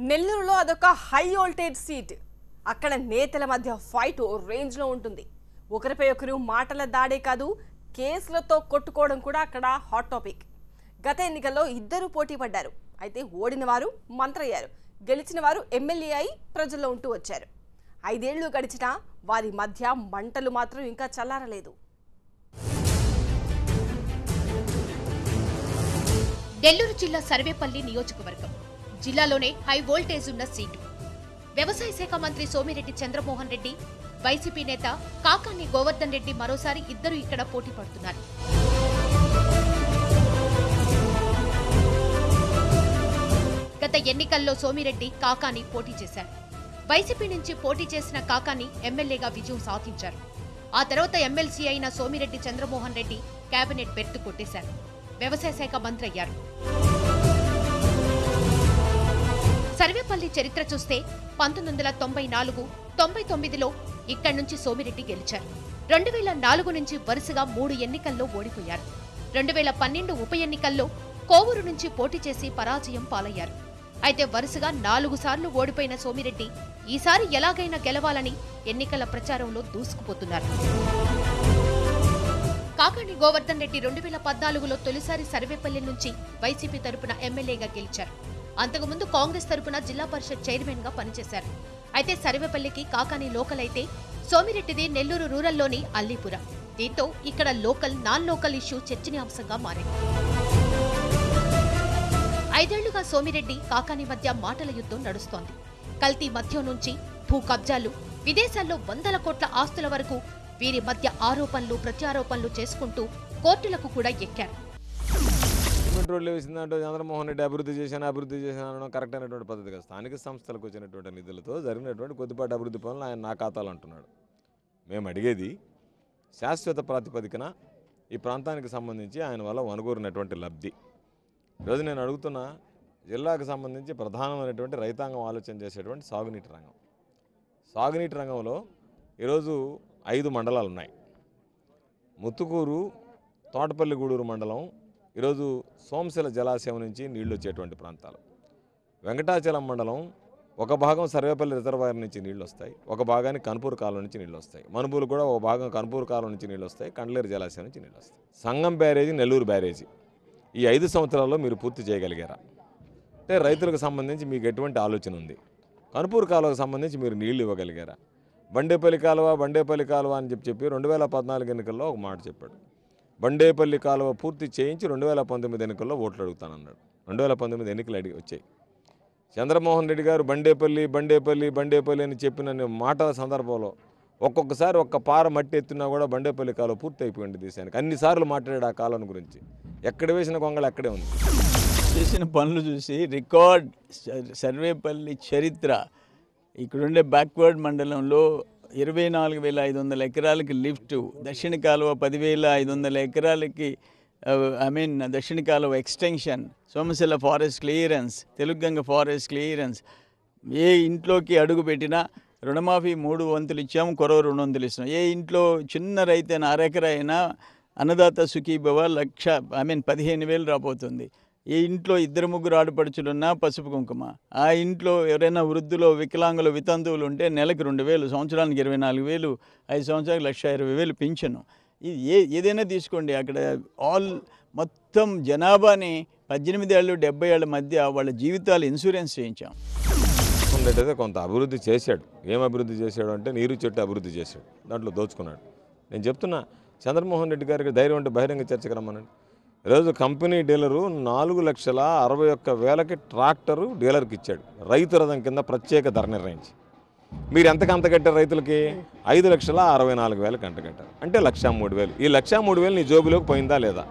నెల్లూరులో అదొక high voltage seat. అక్కడ నేతల మధ్య ఫైట్ ఓ రేంజ్లో ఉంటుంది. ఒకరిపై ఒకరు మాటల దాడే కాదు, కేసులతో కొట్టుకోవడం కూడా అక్కడ హాట్ టాపిక్. గత ఎన్నికల్లో ఇద్దరు పోటీ పడ్డారు. అయితే ఓడిన వారు మంత్రయ్యారు, గెలిచిన వారు ఎమ్మెల్యే అయి ప్రజల్లో ఉంటూ వచ్చారు. 5 ఏళ్లు గడిచినా వారి మధ్య మంటలు మాత్రం ఇంకా చల్లారలేదు. నెల్లూరు జిల్లా సర్వేపల్లి నియోజకవర్గం జిల్లాలోనే హై వోల్టేజ్ ఉన్న సీటు. వ్యవసాయ శాఖ మంత్రి సోమిరెడ్డి చంద్రమోహన్ రెడ్డి, వైసీపీ నేత కాకాని గోవర్ధన్ రెడ్డి మరోసారి ఇద్దరు ఇక్కడ పోటీ పడుతున్నారు. గత ఎన్నికల్లో సోమిరెడ్డి, కాకాని పోటీ చేశారు. వైసీపీ నుంచి పోటీ చేసిన కాకాని ఎమ్మెల్యేగా విజయం సాధించారు. ఆ తర్వాత ఎమ్మెల్సీ అయిన సోమిరెడ్డి చంద్రమోహన్ రెడ్డి కేబినెట్ బెర్తు కొట్టేశారు. వ్యవసాయ శాఖ మంత్రి అయ్యారు. సర్వేపల్లి చరిత్ర చూస్తే 1994, 99లో ఇక్కడి నుంచి సోమిరెడ్డి గెలిచారు. 2004 నుంచి వరుసగా 3 ఎన్నికల్లో ఓడిపోయారు. 2012 ఉప ఎన్నికల్లో కోవూరు నుంచి పోటీ చేసి పరాజయం పాలయ్యారు. అయితే వరుసగా 4 సార్లు ఓడిపోయిన సోమిరెడ్డి ఈసారి ఎలాగైనా గెలవాలని ఎన్నికల ప్రచారంలో దూసుకుపోతున్నారు. కాకాని గోవర్ధన్ రెడ్డి 2014లో తొలిసారి సర్వేపల్లి నుంచి వైసీపీ తరపున ఎమ్మెల్యేగా గెలిచారు. అంతకుముందు కాంగ్రెస్ తరపున జిల్లా పరిషత్ చైర్మన్ గా పనిచేశారు. అయితే సర్వేపల్లికి కాకాని లోకల్ అయితే సోమిరెడ్డిది నెల్లూరు రూరల్లోని అల్లీపుర. దీంతో ఇక్కడ లోకల్ నాన్ లోకల్ ఇష్యూ చర్చనీయాంశంగా మారింది. 5 ఏళ్లుగా సోమిరెడ్డి, కాకాని మధ్య మాటల యుద్ధం నడుస్తోంది. కల్తీ మద్యం నుంచి భూ కబ్జాలు, విదేశాల్లో వందల కోట్ల ఆస్తుల వరకు వీరి మధ్య ఆరోపణలు ప్రత్యారోపణలు చేసుకుంటూ కోర్టులకు కూడా ఎక్కారు. రోడ్లు వేసిందంటూ చంద్రమోహన్ రెడ్డి అభివృద్ధి చేశాను కరెక్ట్ అయినటువంటి పద్ధతి కాదు. స్థానిక సంస్థలకు వచ్చినటువంటి నిధులతో జరిగినటువంటి కొద్దిపాటి అభివృద్ధి పనులు ఆయన నా ఖాతాలు అంటున్నాడు. మేము అడిగేది శాశ్వత ప్రాతిపదికన ఈ ప్రాంతానికి సంబంధించి ఆయన వల్ల వనగూరినటువంటి లబ్ధి. ఈరోజు నేను అడుగుతున్న జిల్లాకు సంబంధించి ప్రధానమైనటువంటి రైతాంగం ఆలోచన చేసేటువంటి సాగునీటి రంగం. సాగునీటి రంగంలో ఈరోజు 5 మండలాలు ఉన్నాయి. ముత్తుకూరు, తోటపల్లి గూడూరు మండలం ఈరోజు సోమశిల జలాశయం నుంచి నీళ్లు వచ్చేటువంటి ప్రాంతాలు. వెంకటాచలం మండలం ఒక భాగం సర్వేపల్లి రిజర్వాయర్ నుంచి నీళ్లు వస్తాయి, ఒక భాగానికి కనుపూరు కాలువ నుంచి నీళ్లు వస్తాయి. మనుపూరు కూడా ఒక భాగం కనుపూరు కాలువ నుంచి నీళ్లు వస్తాయి, కండ్లేరు జలాశయం నుంచి నీళ్లు వస్తాయి. సంగం బ్యారేజీ, నెల్లూరు బ్యారేజీ ఈ 5 సంవత్సరాల్లో మీరు పూర్తి చేయగలిగారా? అంటే రైతులకు సంబంధించి మీకు ఎటువంటి ఆలోచన ఉంది? కనుపూరు కాలువకు సంబంధించి మీరు నీళ్లు ఇవ్వగలిగారా? బండేపల్లి కాలువ అని చెప్పి 2014 ఎన్నికల్లో ఒక మాట చెప్పాడు. బండేపల్లి కాలువ పూర్తి చేయించి 2019 ఎన్నికల్లో ఓట్లు అడుగుతానన్నాడు. 2019 ఎన్నికలు వచ్చాయి. చంద్రమోహన్ రెడ్డి గారు బండేపల్లి అని చెప్పిన మాటల సందర్భంలో ఒక్కొక్కసారి ఒక్క పార మట్టి ఎత్తున్నా కూడా బండేపల్లి కాలువ పూర్తి అయిపోయింది దేశానికి. అన్నిసార్లు మాట్లాడాడు ఆ కాలం గురించి. ఎక్కడ వేసిన గొంగళ అక్కడే ఉంది. చేసిన పనులు చూసి రికార్డ్ సర్వేపల్లి చరిత్ర. ఇక్కడుండే బ్యాక్వర్డ్ మండలంలో 24,500 ఎకరాలకి లిఫ్ట్, దక్షిణ కాలువ 10,500 ఎకరాలకి దక్షిణ కాలువ extension, Somasila forest clearance, Telugu Ganga forest clearance. ఏ ఇంట్లోకి అడుగు పెట్టినా రుణమాఫీ 3 వంతులు ఇచ్చాము, కొరవ 2 వంతులు ఇస్తున్నాం. ఏ ఇంట్లో చిన్న రైతైనా అరెకరా అయినా అన్నదాత సుఖీభవ 15,000 రాబోతుంది. ఏ ఇంట్లో 2-3 ఆడపడుచులున్నా పసుపు కుంకుమ. ఆ ఇంట్లో ఎవరైనా వృద్ధులు, వికలాంగులు, వితంతువులు ఉంటే నెలకు 2,000, సంవత్సరానికి 24,000, 5 సంవత్సరాలకు 1,20,000 పింఛను. ఇది ఏదైనా తీసుకోండి. అక్కడ మొత్తం జనాభాని 18 ఏళ్ళు 70 ఏళ్ల మధ్య వాళ్ళ జీవితాలు ఇన్సూరెన్స్ చేయించాం. అయితే కొంత అభివృద్ధి చేశాడు. ఏం అభివృద్ధి చేశాడు అంటే నీరు చెట్టు అభివృద్ధి చేశాడు, దాంట్లో దోచుకున్నాడు. నేను చెప్తున్నా, చంద్రమోహన్ రెడ్డి గారికి ధైర్యం అంటే బహిరంగ చర్చకు రమ్మనండి. ఈరోజు కంపెనీ డీలరు 4,61,000కి ట్రాక్టరు డీలర్కి ఇచ్చాడు, రైతు రథం కింద ప్రత్యేక ధర నిర్ణయించి. మీరు ఎంతకు అంత కట్టారు రైతులకి? 5,64,000 అంట కట్టారు. అంటే 1,03,000. ఈ 1,03,000 నీ జోబులోకి పోయిందా లేదా?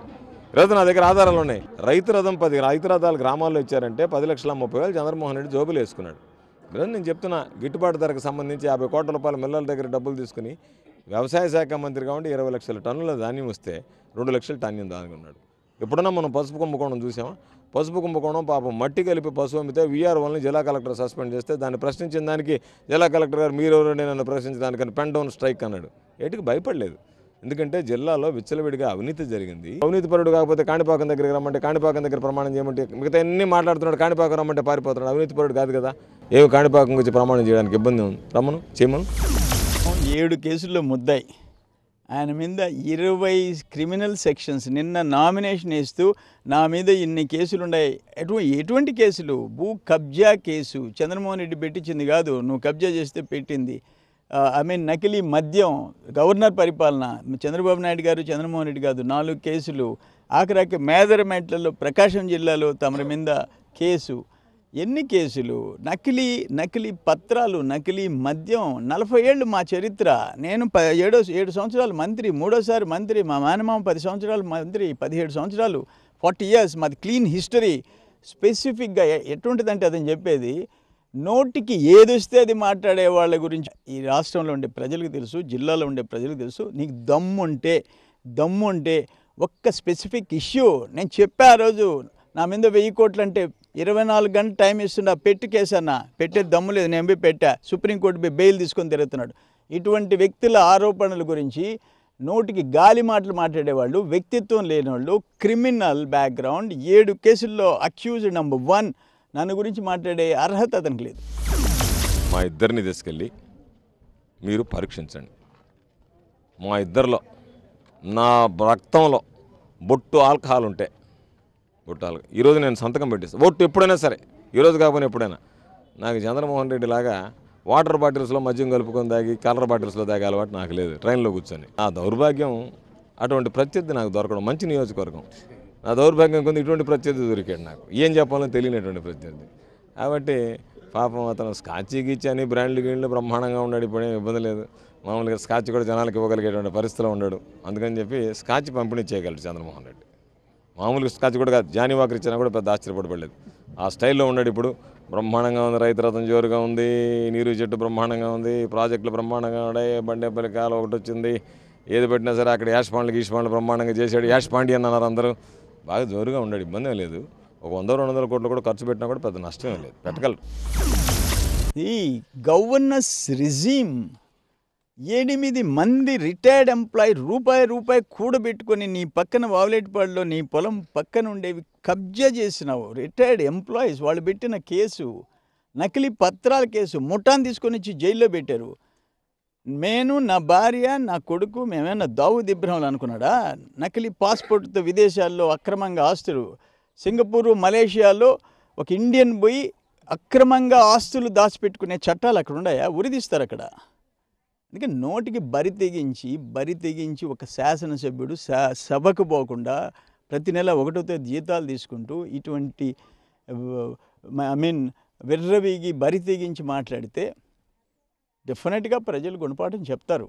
ఈరోజు నా దగ్గర ఆధారాలు ఉన్నాయి. రైతు రథం 10 రైతు రథాలు గ్రామాల్లో ఇచ్చారంటే 10,30,000 చంద్రమోహన్ రెడ్డి జోబులు వేసుకున్నాడు. ఈరోజు నేను చెప్తున్నా, గిట్టుబాటు ధరకు సంబంధించి 50 కోట్ల రూపాయల మిల్లల దగ్గర డబ్బులు తీసుకుని వ్యవసాయ శాఖ మంత్రి కాబట్టి 20 లక్షల టన్నుల ధాన్యం వస్తే 2 లక్షల ధాన్యం దానుకున్నాడు. ఎప్పుడన్నా మనం పసుపు కుంభకోణం చూసామా? పసుపు కుంభకోణం పాపం మట్టి కలిపి పసుపు అమ్మితే వీఆర్ఓని జిల్లా కలెక్టర్ సస్పెండ్ చేస్తే దాన్ని ప్రశ్నించిన దానికి జిల్లా కలెక్టర్ గారు మీరెవరు నన్ను ప్రశ్నించడానికని పెన్ డౌన్ స్ట్రైక్ అన్నాడు. ఏటికి భయపడలేదు. ఎందుకంటే జిల్లాలో విచ్చలవిడిగా అవినీతి జరిగింది. అవినీతి పరుడు కాకపోతే కాణిపాకం దగ్గరికి రమ్మంటే కాణిపాకం దగ్గర ప్రమాణం చేయమంటే మిగతా అన్ని మాట్లాడుతున్నాడు, కాణిపాకం రమ్మంటే పారిపోతున్నాడు. అవినీతి పరుడు కాదు కదా, ఏమి కాణిపాకం వచ్చి ప్రమాణం చేయడానికి ఇబ్బంది ఉంది, రమ్మను చేయమను. 7 కేసుల్లో ముద్దాయి, ఆయన మీద 20 క్రిమినల్ సెక్షన్స్. నిన్న నామినేషన్ వేస్తూ నా మీద ఇన్ని కేసులు ఉన్నాయి. ఎటువంటి కేసులు? భూ కబ్జా కేసు, చంద్రమోహన్ రెడ్డి పెట్టించింది కాదు, నువ్వు కబ్జా చేస్తే పెట్టింది. నకిలీ మద్యం, గవర్నర్ పరిపాలన, చంద్రబాబు నాయుడు గారు, చంద్రమోహన్ రెడ్డి కాదు, 4 కేసులు. ఆఖరాకి మేదరమెట్లలో ప్రకాశం జిల్లాలో తమరి మీద కేసు. ఎన్ని కేసులు? నకిలీ పత్రాలు, నకిలీ మద్యం. 40 ఏళ్ళు మా చరిత్ర. నేను 7 సంవత్సరాలు మంత్రి, 3వ మంత్రి. మా మేనమామ 10 సంవత్సరాలు మంత్రి, 17 సంవత్సరాలు, 40 years. మాది క్లీన్ హిస్టరీ. స్పెసిఫిక్గా ఎటువంటిదంటే అతను చెప్పేది, నోటికి ఏదొస్తే అది మాట్లాడే వాళ్ళ గురించి ఈ రాష్ట్రంలో ఉండే ప్రజలకు తెలుసు, జిల్లాలో ఉండే ప్రజలకు తెలుసు. నీకు దమ్ముంటే ఒక్క స్పెసిఫిక్ ఇష్యూ నేను చెప్పా. ఆ రోజు నా మీద 1000 కోట్లు అంటే 24 గంటలు టైం ఇస్తున్నా, పెట్టి కేసన్నా. పెట్టే దమ్ము లేదు, నేను పోయి పెట్టా. సుప్రీంకోర్టు పోయి బెయిల్ తీసుకొని తిరుగుతున్నాడు. ఇటువంటి వ్యక్తుల ఆరోపణల గురించి నోటికి గాలి మాటలు మాట్లాడేవాళ్ళు, వ్యక్తిత్వం లేనివాళ్ళు, క్రిమినల్ బ్యాక్గ్రౌండ్, 7 కేసుల్లో అక్యూజ్డ్ నంబర్ 1. నన్ను గురించి మాట్లాడే అర్హత అతనికి లేదు. మా ఇద్దరిని తీసుకెళ్ళి మీరు పరీక్షించండి. మా ఇద్దరిలో నా రక్తంలో బొట్టు ఆల్కహాల్ ఉంటే, ఈరోజు నేను సంతకం పెట్టిస్తాను. బొట్టు ఎప్పుడైనా సరే, ఈరోజు కాకపోయినా ఎప్పుడైనా. నాకు చంద్రమోహన్ రెడ్డి లాగా వాటర్ బాటిల్స్లో మద్యం కలుపుకొని తాగి కలర్ బాటిల్స్లో తాగే అలవాటు నాకు లేదు. ట్రైన్లో కూర్చొని ఆ దౌర్భాగ్యం, అటువంటి ప్రత్యర్థి నాకు దొరకడం. మంచి నియోజకవర్గం, నా దౌర్భాగ్యం కొంత ఇటువంటి ప్రత్యర్థి దొరికాడు నాకు. ఏం చెప్పాలో తెలియనటువంటి ప్రత్యర్థి. కాబట్టి పాపం అతను స్కాచ్ గీచి అని బ్రాండ్లు బ్రహ్మాండంగా ఉన్నాడు. ఇప్పుడేం ఇబ్బంది లేదు. మామూలుగా స్కాచ్ కూడా జనాలకు ఇవ్వగలిగేటువంటి పరిస్థితిలో ఉన్నాడు. అందుకని చెప్పి స్కాచ్ పంపిణీ చేయగలడు చంద్రమోహన్ రెడ్డి. మామూలుగా స్కాచ్ కూడా కాదు, జానీ వాకర్ ఇచ్చినా కూడా పెద్ద ఆశ్చర్యపడలేదు. ఆ స్టైల్లో ఉన్నాడు. ఇప్పుడు బ్రహ్మాండంగా ఉంది. రైతు రథం జోరుగా ఉంది, నీరు చెట్టు బ్రహ్మాండంగా ఉంది, ప్రాజెక్టులు బ్రహ్మాండంగా ఉన్నాయి, బండేపల్లి కాలం ఒకటి వచ్చింది. ఏది పెట్టినా సరే అక్కడ యాష్ పాండ్లు బ్రహ్మాండంగా చేశాడు. యాష్ పాండి అన్నారు అందరూ. బాగా జోరుగా ఉన్నాడు, ఇబ్బంది లేదు. ఒక 100-200 కోట్లు కూడా ఖర్చు పెట్టినా కూడా పెద్ద నష్టమే లేదు, పెట్టగలరు. ఈ గవర్నెన్స్ రిజీమ్ 8 మంది రిటైర్డ్ ఎంప్లాయీ రూపాయి కూడబెట్టుకొని నీ పక్కన వావలేటిపాడులో నీ పొలం పక్కన ఉండేవి కబ్జా చేసినావు. రిటైర్డ్ ఎంప్లాయీస్, వాళ్ళు పెట్టిన కేసు నకిలీ పత్రాల కేసు. ముఠాన్ని తీసుకొని వచ్చి జైల్లో పెట్టారు. నేను, నా భార్య, నా కొడుకు మేమేమన్నా దావూద్ ఇబ్రహంలు అనుకున్నాడా? నకిలీ పాస్పోర్ట్తో విదేశాల్లో అక్రమంగా ఆస్తులు. సింగపూరు, మలేషియాలో ఒక ఇండియన్ పోయి అక్రమంగా ఆస్తులు దాచిపెట్టుకునే చట్టాలు అక్కడ ఉన్నాయా? ఉరిదీస్తారు అక్కడ. అందుకే నోటికి బరి తెగించి ఒక శాసనసభ్యుడు సభకు పోకుండా ప్రతి నెల 1వ తేదీ జీతాలు తీసుకుంటూ ఇటువంటి విర్రవీగి బరి తెగించి మాట్లాడితే డెఫినెట్గా ప్రజలు గుణపాఠం చెప్తారు.